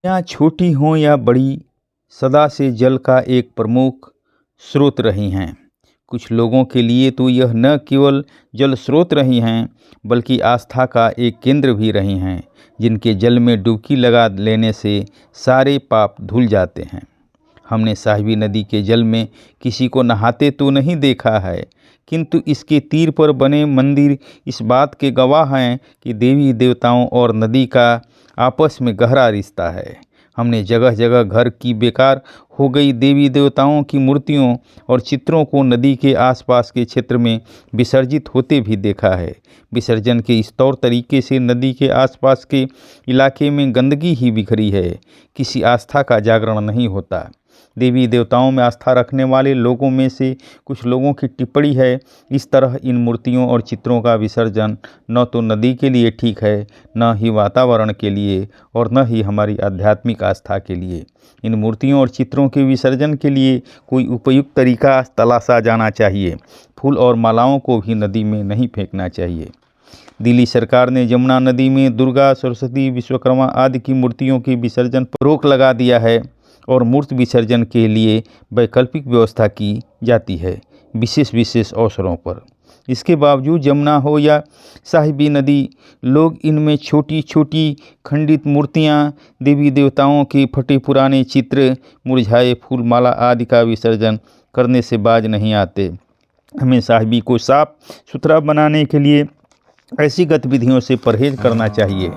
या छोटी हों या बड़ी, सदा से जल का एक प्रमुख स्रोत रही हैं। कुछ लोगों के लिए तो यह न केवल जल स्रोत रही हैं, बल्कि आस्था का एक केंद्र भी रही हैं, जिनके जल में डुबकी लगा लेने से सारे पाप धुल जाते हैं। हमने साहिबी नदी के जल में किसी को नहाते तो नहीं देखा है, किंतु इसके तीर पर बने मंदिर इस बात के गवाह हैं कि देवी देवताओं और नदी का आपस में गहरा रिश्ता है। हमने जगह जगह घर की बेकार हो गई देवी देवताओं की मूर्तियों और चित्रों को नदी के आसपास के क्षेत्र में विसर्जित होते भी देखा है। विसर्जन के इस तौर तरीके से नदी के आसपास के इलाके में गंदगी ही बिखरी है, किसी आस्था का जागरण नहीं होता। देवी देवताओं में आस्था रखने वाले लोगों में से कुछ लोगों की टिप्पणी है, इस तरह इन मूर्तियों और चित्रों का विसर्जन न तो नदी के लिए ठीक है, न ही वातावरण के लिए, और न ही हमारी आध्यात्मिक आस्था के लिए। इन मूर्तियों और चित्रों के विसर्जन के लिए कोई उपयुक्त तरीका तलाशा जाना चाहिए। फूल और मालाओं को भी नदी में नहीं फेंकना चाहिए। दिल्ली सरकार ने यमुना नदी में दुर्गा, सरस्वती, विश्वकर्मा आदि की मूर्तियों के विसर्जन पर रोक लगा दिया है और मूर्त विसर्जन के लिए वैकल्पिक व्यवस्था की जाती है विशेष अवसरों पर। इसके बावजूद यमुना हो या साहिबी नदी, लोग इनमें छोटी छोटी खंडित मूर्तियाँ, देवी देवताओं के फटे पुराने चित्र, मुरझाए फूल माला आदि का विसर्जन करने से बाज नहीं आते। हमें साहिबी को साफ सुथरा बनाने के लिए ऐसी गतिविधियों से परहेज करना चाहिए।